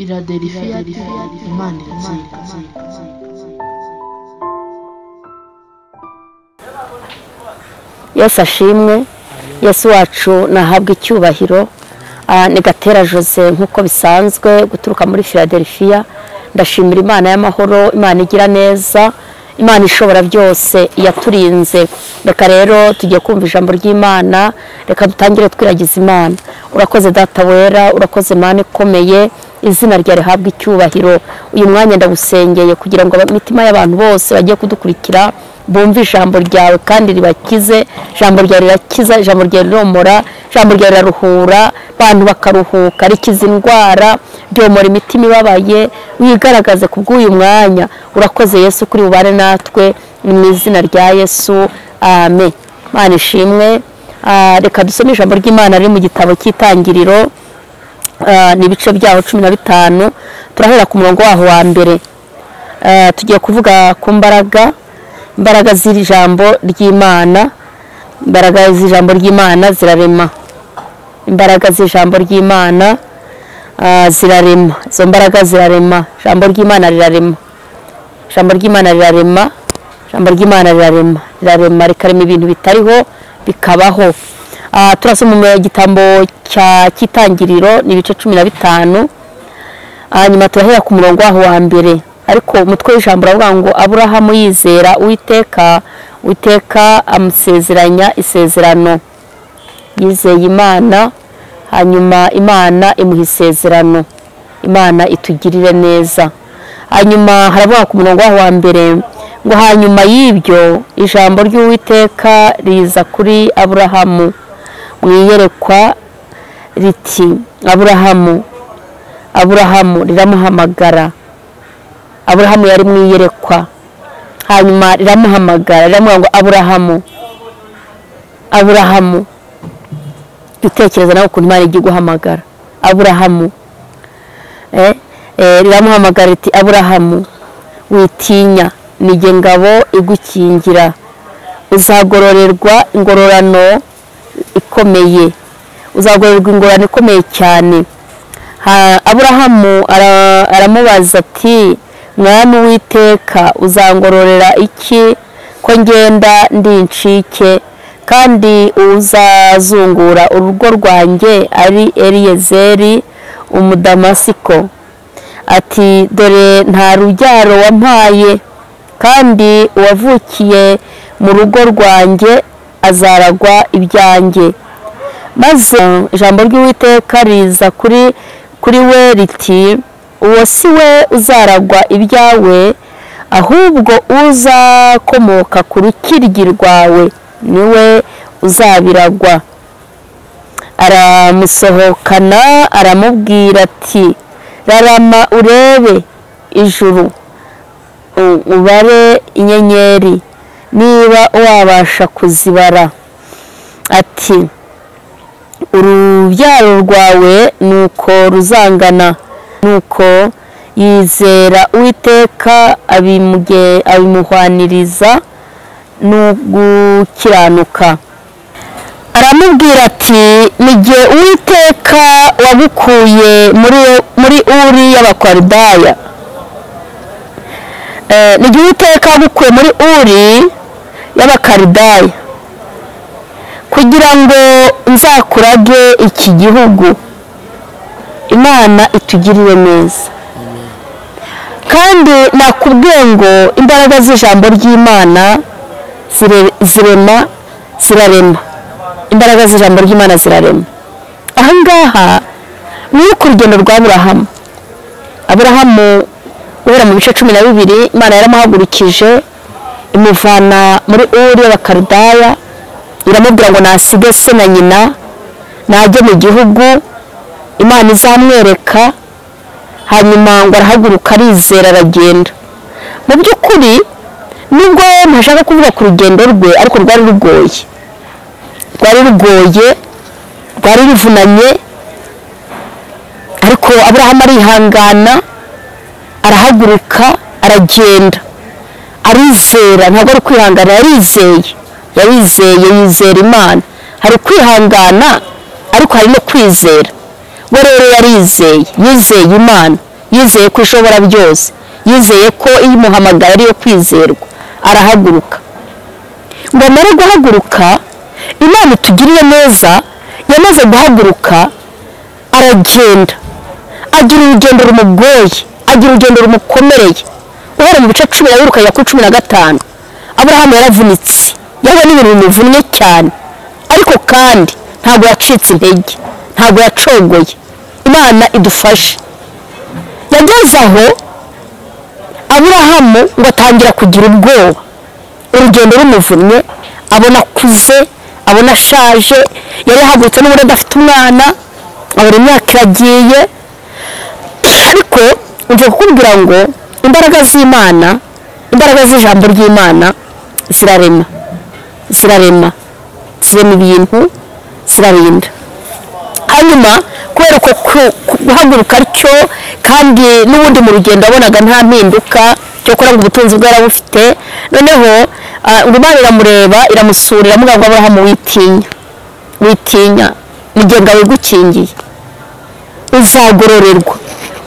Philadelphia Imana iratsinda. Yesu ashimwe, Yesu wacu nahabwa icyubahiro. Ni Gatera Jose nk'uko bisanzwe guturuka muri Philadelphia. Ndashimira Imana y'amahoro, Imana igira neza, Imana ishobora byose yaturinze. Reka rero tugiye kumva ijambo ry'Imana, reka dutangire twiragiza Imana. Urakoze Data wera, urakoze Mana ikomeye, izina rya rihabwa icyubahiro. Uyu mwanya ndagusengeye kugira ngo imitima y'abantu bose bagiye kudukurikira bumve ijambo ryawe kandi ribakize. Ijambo ryawe rirakiza, ijambo ryawe riromora, ijambo ryawe riraruhura, abantu bakaruhuka, rikiza indwara, ryomora imitima ibabaye. Wigaragaze kubw'uyu mwanya. Urakoze Yesu kuri bubane natwe, mu izina rya Yesu, amen. Mana ishimwe. Reka dusome ijambo ry'Imana riri mu gitabo cy'Itangiriro, ni ibice byaho 15. Turahera ku murongo waho wa mbere. Tugiye kuvuga ku imbaraga z'iri jambo ry'Imana. Imbaraga z'ijambo ry'Imana zirarema. Imbaraga z'ijambo ry'Imana zirarema. Izo mbaraga zirarema. Ijambo ry'Imana rirarema. Ijambo ry'Imana rirarema. Ijambo ry'Imana rirarema. Rirarema rikarema ibintu bitariho bikabaho. Turasoma mu gitabo cy'Itangiriro, ni ibice 15. Hanyuma turahera ku murongo waho wa mbere. Ariko umutwe w'ijambo uravuga ngo Aburahamu yizera Uwiteka amusezeranya isezerano. Yizeye Imana, hanyuma Imana imuha isezerano. Imana itugirire neza. Hanyuma haravuga ku murongo waho wa mbere ngo hanyuma y'ibyo ijambo ry'Uwiteka riza kuri Aburahamu mwiyerekwa riti Aburahamu riramuhamagara. Aburahamu yari mwiyerekwa, hanyuma riramuhamagara, riramubwira ngo Aburahamu. Dutekereza nawe ukuntu Imana igiye guhamagara Aburahamu. Riramuhamagara riti Aburahamu, witinya, nijye ngabo igukingira, uzagororerwa ingororano ikomeye. Uzagororerwa ingororano ikomeye cyane. Aburahamu aramubaza ati Mwami Uwiteka, uzangororera iki ko ngenda ndi incike, kandi uzazungura urugo rwanjye ari Eliyezeri umudamasiko? Ati dore nta rubyaro wampaye, kandi uwavukiye mu rugo rwanjye azaragwa ibyanjye. Maze ijambo ry'Uwiteka riza kuri we riti uwo si we uzaragwa ibyawe, ahubwo uzakomoka ku rukiryi rwawe niwe uzabiragwa. Aramusohokana aramubwira ati rarama urebe ijuru, ubare inyenyeri niba wabasha kuzibara. Ati urubyaro rwawe nuko ruzangana. Nuko yizera Uwiteka abimuhwaniriza n'ugukiranuka. Aramubwira ati nijye Uwiteka wagukuye muri Uri y'Abakaludaya. Nijye Uwiteka wagukuye muri Uri y'Abakaludaya kugira ngo nzakurage iki gihugu. Imana itugirire neza. Kandi nakubwiye ngo imbaraga z'ijambo ry'Imana zirarema. Imbaraga z'ijambo ry'Imana zirarema. Ahangaha ni ku rugendo rwa Aburahamu uhera mu bice 12. Imana yaramuhagurukije imuvana muri Uri y'Abakaludaya, iramubwira ngo nasige se na nyina najye mu gihugu Imana izamwereka. Hanyuma ngo arahaguruka arizera aragenda. Mu by'ukuri nubwo ntashaka kuvuga ku rugendo rwe, ariko rwari rugoye, rwari ruvunanye. Ariko Aburahamu arihangana, arahaguruka aragenda, arizera. Ntabwo ari kwihangana, yizera Imana. Hari kwihangana ariko hari no kwizera. We rero yarizeye, yizeye Imana, yizeye ko ishobora byose, yizeye ko imuhamagara ariyo kwizerwa, arahaguruka. Ngo amare guhaguruka, Imana itugiriye neza, yamaze guhaguruka aragenda, agira urugendo rumugoye, agira urugendo rumukomereye. Uhera mu bice 10 yiruka ya 15, Aburahamu yaravunitse, yabona ibintu bimuvunnye cyane, ariko kandi ntabwo yacitse intege, ntabwo yacogoye. Imana idufashe. Yageze aho Aburahamu ngo atangira kugira ubwoba, urugendo rumuvunnye, abona kuze, abona ashaje, yari yahagurutse n'ubundi adafite umwana, abona imyaka iragiye. Ariko nje kukubwira ngo imbaraga z'Imana, imbaraga z'ijambo ry'Imana zirarema ibintu, zirarinda. Hanyuma kubera ko guhaguruka aricyo, kandi n'ubundi mu rugendo abonaga nta mpinduka, cyo kora ngo ubutunzi bwe yarabufite. Noneho ngo Imana iramureba, iramusura, iramuga ngo Aburahamu witinya, mugenga wigukingiye, uzagororerwa,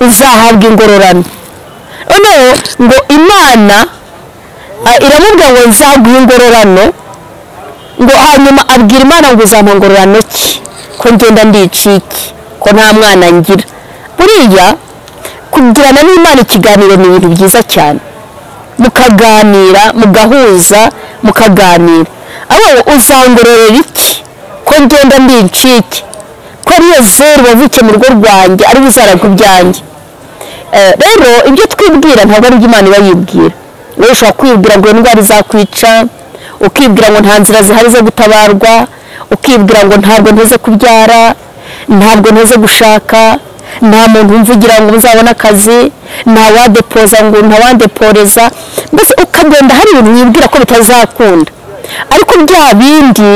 uzahabwa ingororano. Noneho ngo Imana iramubwira ngo nzaguha ingororano, ngo hanyuma abwira Imana ngo uzampa ingororano ki, ko ngenda ndiciki, ko nta mwana ngira. Buriya kugirana n'Imana ikiganiro ni ibintu byiza cyane, mukaganira, mugahuza, mukaganira. Abo uzangororera iki, ko ngenda ndiciki, ko ariyo Zeri wavukiye mu rugo rwanjye ari uzaragwa ibyanjye. Rero ibyo twibwira ntabwo ari Imana iba yibwira. Wowe ushobora kwibwira ngo indwara izakwica, ukibwira ngo nta nzira zihari zo gutabarwa, ukibwira ngo ntabwo nteze kubyara, ntabwo nteze gushaka, nta muntu umvugira ngo uzabona akazi, nta wadepoza ngo ntawandeporeza. Mbese ukagenda hari ibintu wibwira ko bitazakunda, ariko bya bindi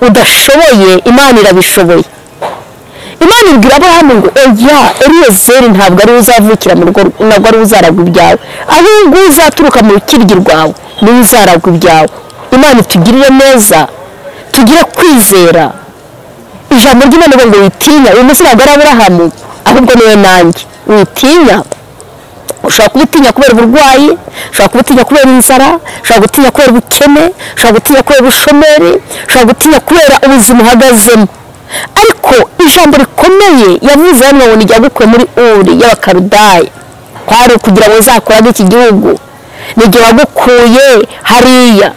udashoboye Imana irabishoboye. Imana ibwira Aburahamu ngo oya, Eliyezeri ntabwo ari uzavukira mu rugo, ntabwo ari uzaragwa ibyawe, ahubwo uzaturuka mu rukiryi rwawe niwe uzaragwa ibyawe. Imana itugirire neza, tugire kwizera. Ijambo ry'Imana ngo witinya, uyu munsi ntabwo ari Aburahamu, ahubwo niwe nanjye. Witinya, ushobora kubitinya kubera uburwayi, ushobora kubitinya kubera inzara, ushobora gutinya kubera ubukene, ushobora gutinya kubera ubushomeri, ushobora gutinya kubera ubuzima uhagazemo. Ariko ijambo rikomeye yavuze hano ngo nijya gukuye muri Uri y'Abakaludaya, kwari kugira ngo uzakorage iki gihugu. Nijye wagukuye hariya,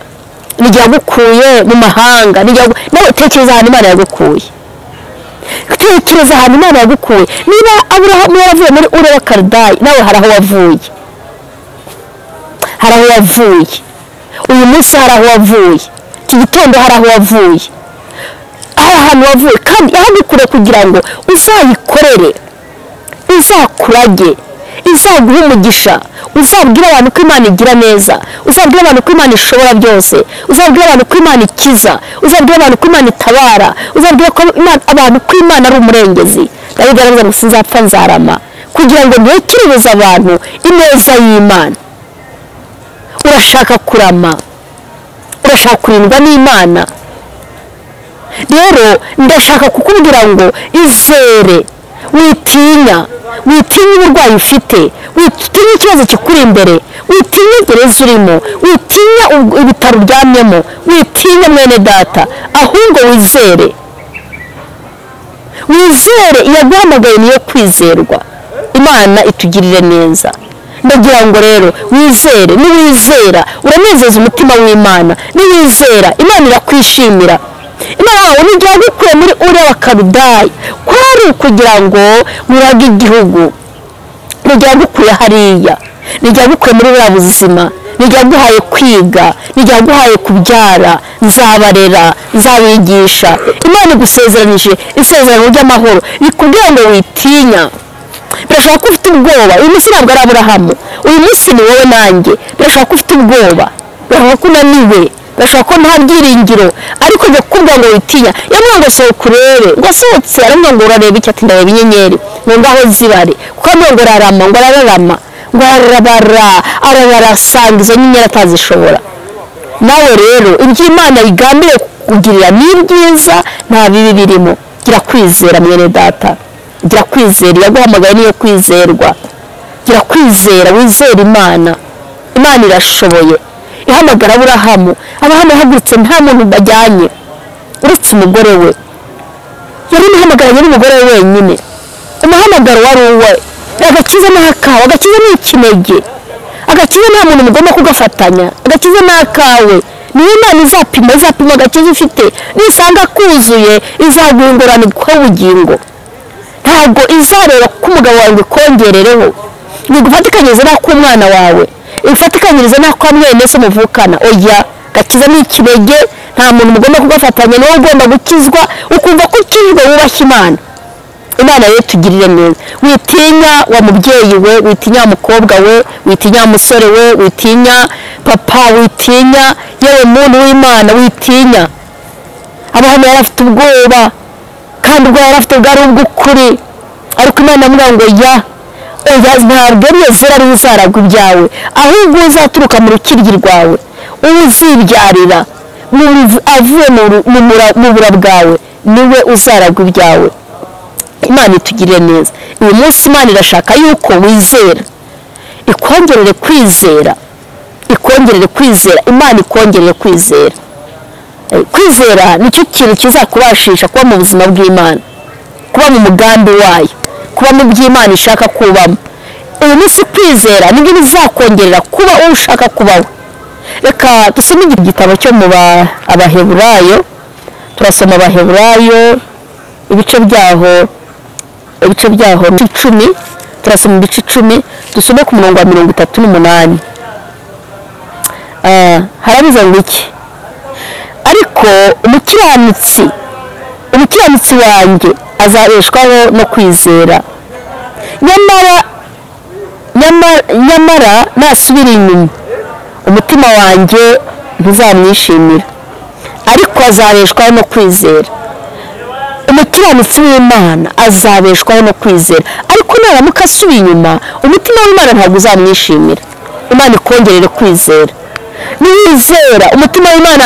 nijye wagukuye mu mahanga, nawe tekereza ahantu Imana yagukuye, tekereza ahantu Imana yagukuye. Niba Aburahamu yaravuye muri Uri y'Abakaludaya, nawe hari aho wavuye, hari aho wavuye, uyu munsi hari aho wavuye, iki gitondo hari aho wavuye, ahantu wavuye. Kandi yahagukure kugira ngo uzayikorere, izakurage, izaguha umugisha, uzabwira abantu ko Imana igira neza, uzabwira abantu ko Imana ishobora byose, uzabwira abantu ko Imana ikiza, uzabwira abantu ko Imana itabara, uzabwira abantu ko Imana ari umurengezi. Dawidi yaravuze ngo sinzapfa nzarama, kugira ngo ntekerereze abantu ineza y'Imana. Urashaka kurama, urashaka kurindwa n'Imana. Rero ndashaka kukubwira ngo izere, witinya uburwayi ufite, witinya ikibazo kikuri imbere, witinya gereza urimo, witinya ibitaro uryamyemo, witinya mwene data, ahubwo wizere. Iyaguhamagaye niyo kwizerwa. Imana itugirire neza. Ndagira ngo rero wizere, niwizera uranezeza umutima w'Imana, niwizera Imana irakwishimira. Imana wawe nijya yagukuye muri Uri y'Abakaludaya, kwari kugira ngo murage igihugu. Nijya yagukuye hariya, nijya yagukuye muri buriya buzima, nijya yaguhaye kwiga, nijya yaguhaye kubyara, nzabarera, nzabigisha. Imana igusezeranije isezerano ry'amahoro, bikubwira ngo witinya. Birashobora ko ufite ubwoba, uyu munsi ntabwo ari Aburahamu, uyu munsi ni wowe nanjye. Birashobora ko ufite ubwoba, birashobora ko unaniwe, birashobora ko nta byiringiro, ariko njya kukubwira ngo witinya. Yamubwira ngo sohoka urebe, ngo asohotse aramubwira ngo urareba iki? Ati ndareba inyenyeri. Ngo ngaho zibare, kuko amubwira ngo ararama, ngo arararama, ngo arabara asanga izo nyenyeri atazishobora. Nawe rero ibyo Imana igambiriye kukugirira ni byiza, nta bibi birimo. Gira kwizera mwene data, gira kwizera, yaguhamagaye niyo kwizerwa. gira kwizera, wizera Imana. Imana irashoboye. Ihamagara Aburahamu, Aburahamu yahagurutse nta muntu bajyanye uretse umugore we, yari imuhamagaranye n'umugore we wenyine. Umuhamagaro wari uwe. Agakiza ni akawe, agakiza ni ikinege, agakiza nta muntu mugomba kugafatanya, agakiza ni akawe. Niyo Imana izapima agakiza ufite, nisanga kuzuye izaguha ingorane ubugingo. Ntabwo izareba ko umugabo wawe ikongerereho, igufatikanyirize n'ak'umwana wawe, igufatikanyirize n'ako mwene se muvukana. Oya, gakiza ni ikinege, nta muntu mugomba kugafatanya, niwe ugomba gukizwa, ukumva ko ukijwe wubashye Imana. Imana rero tugirire neza. Witinya wa mubyeyi we, witinya mukobwa we, witinya musore we, witinya papa, witinya yewe muntu w'Imana, witinya. Abantu barafite ubwoba kandi ubwo barafite bwari ubw'ukuri, ariko Imana avuga ngo oya ntabwo Eliyezeri ari uzaragwa ibyawe, ahubwo uzaturuka mu rukiryi rwawe, uzibyarira avuye mu bura bwawe, niwe uzaragwa ibyawe. Imana itugirire neza. Uyu munsi Imana irashaka yuko wizera, ikongerere kwizera, ikongerere kwizera. Imana ikongerere kwizera. Kwizera nicyo kintu kizakubashisha kuba mu buzima bw'Imana, kuba mu mugambi wayo, kuba mu by'Imana ishaka kubamo. Uyu munsi kwizera nibyo bizakongerera kuba uwo ushaka kubaho. Reka dusome igitabo cyo mu Abaheburayo. Turasoma Abaheburayo ibice byaho 10, turasoma ibice 10, dusome ku murongo wa 38. Harabiza ngo iki? Ariko umukiranutsi wanjye azabeshwaho no kwizera. Nyamara nasubira inyuma, umutima wanjye ntuzamwishimira, ariko azabeshwaho no kwizera. Umukiranutsi w'Imana azabeshwaho no kwizera, ariko naramuka asubiye inyuma, umutima w'Imana ntabwo uzamwishimira. Imana ikongerere kwizera. Niwizera umutima w'Imana,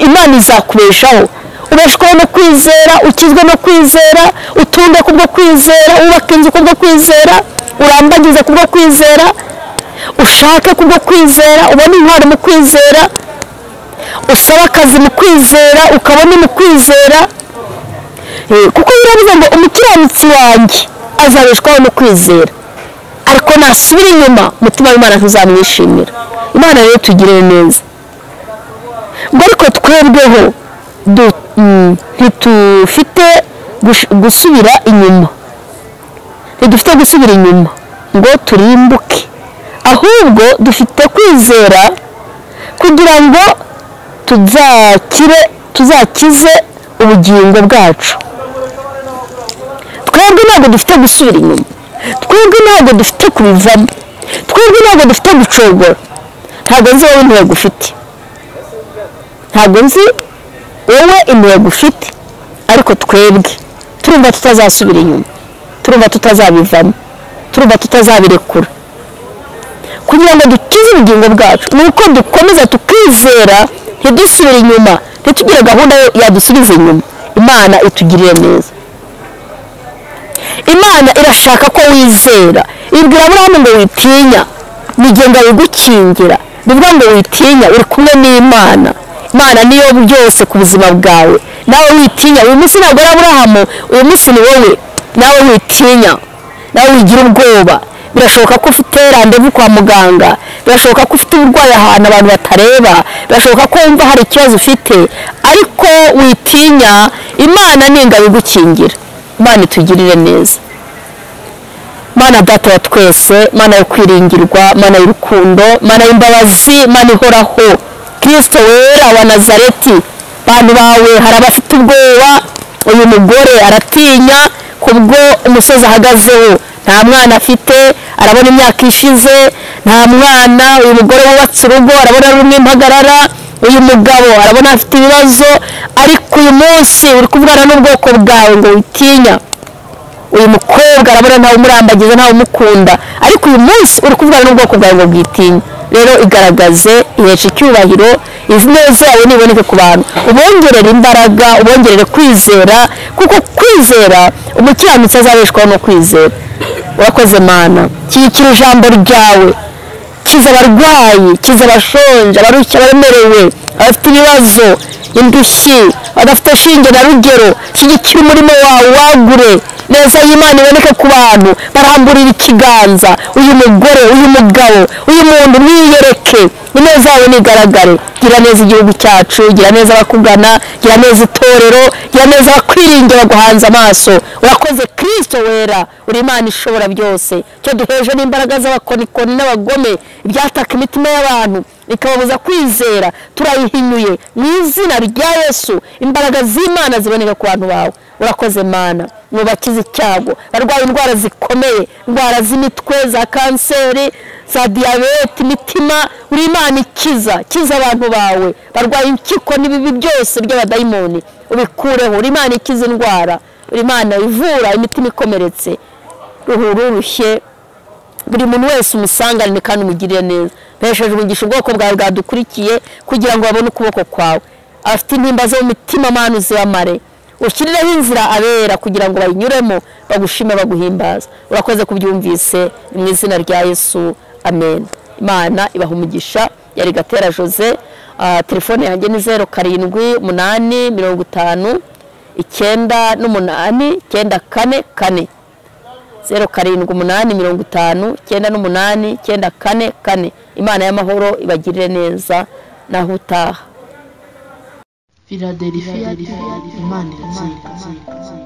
Imana izakubeshaho. Ubeshwaho no kwizera, ukizwe no kwizera, utunde kubwo kwizera, ubaka inzu kubwo kwizera, urambagize kubwo kwizera, ushake kubwo kwizera, ubone intwaro mu kwizera, usaba akazi mu kwizera, ukabona mu kwizera. Kuko biravuze ngo umukiranutsi wanjye azabeshwaho no kwizera, ariko nasubira inyuma, umutima w'Imana ntuzamwishimira. Imana rero tugirire neza. Ngo ariko twebweho ntidufite gusubira inyuma, ntidufite gusubira inyuma ngo turimbuke, ahubwo dufite kwizera kugira ngo tuzakize ubugingo bwacu. Twebwe ntabwo dufite gusubira inyuma, twebwe ntabwo dufite kubivamo, twebwe ntabwo dufite gucogora. Ntabwo nzi wowe intego ufite, ntabwo nzi wowe intego ufite, ariko twebwe turumva tutazasubira inyuma, turumva tutazabivamo, turumva tutazabirekura. Kugira ngo dukize ubugingo bwacu ni uko dukomeza tukizera, ntidusubire inyuma, ntitugire gahunda yadusubiza inyuma. Imana itugirire neza. Imana irashaka ko wizera. Ibwira Aburahamu ngo witinya, nigenda bigukingira. Bivuga ngo witinya, uri kumwe n'Imana. Imana niyo byose ku buzima bwawe. Nawe witinya. Uyu munsi ntabwo ari Aburahamu, uyu munsi ni wowe. Nawe witinya, nawe wigira ubwoba. Birashoboka ko ufite randevu kwa muganga, birashoboka ko ufite uburwayi ahantu abantu batareba, birashoboka ko wumva hari ikibazo ufite, ariko witinya. Imana ni ingabo igukingira. Imana itugirire neza. Mana data wa twese, Mana yo kwiringirwa, Mana y'urukundo, Mana y'imbabazi, Mana ihoraho, Kristo wera wa Nazareti. Bantu bawe hari abafite ubwoba. Uyu mugore aratinya kubwo umusozi ahagazeho, nta mwana afite, arabona imyaka ishize, nta mwana. Uyu mugore wubatse urugo arabona rumwe impagarara, uyu mugabo arabona afite ibibazo, ariko uyu munsi uri kuvugana n'ubwoko bwawe ngo witinya. Uyu mukobwa arabona ntawe umurambagiza, ntawe umukunda, ariko uyu munsi uri kuvugana n'ubwoko bwawe ngo bwitinya. Rero igaragaze, ihesha icyubahiro, izi neza yawe niboneke ku bantu, ubongerere imbaraga, ubongerere kwizera, kuko kwizera umukiranutsi azabeshwaho no kwizera. urakoze Mana, shyigikira ijambo ryawe, kiza abarwayi, kiza abashonje, abarushye, abaremerewe, abafite ibibazo, indushyi, abadafite shinge na rugero, shyigikira umurimo wawe wagure, neza y'Imana iboneke ku bantu, baramburira ikiganza, uyu mugore, uyu mugabo, uyu muntu mwiyereke, ineza yawe nigaragare. Gira neza igihugu cyacu, gira neza abakugana, gira neza itorero, gira neza abakwiringira baguhanze amaso. Urakoze Kristo wera, uri Imana ishobora byose. Cyo duheje n'imbaraga z'abakonikoni n'abagome ibyataka imitima y'abantu bikababuza kwizera, turayihinyuye mu izina rya Yesu. Imbaraga z'Imana ziboneka ku bantu bawe. Urakoze Mana, nubakize icyago, barwaye indwara zikomeye, indwara z'imitwe, za kanseri, za diyabete, imitima, uri Imana ikiza, kiza abantu bawe barwaye impyiko n'ibibi byose by'abadayimoni, ubikureho. Uri Imana ikiza indwara, uri Imana ivura imitima ikomeretse, ruhururushye, buri muntu wese umusanganire kandi umugirire neza. Besheje umugisha ubwoko bwawe bwadukurikiye kugira ngo babone ukuboko kwawe. Afite intimba zo mu mitima Mana uzibamare, ushyirireho inzira abera kugira ngo bayinyuremo bagushime baguhimbaza. Urakoze kubyumvise mu izina rya Yesu, amen. Imana ibaha umugisha. Yari Gatera Jose. Telefone yanjye ni 0788 58 944 0788 58 944. Imana y'amahoro ibagirire neza naho utaha. Philadelphia, Imana irakira.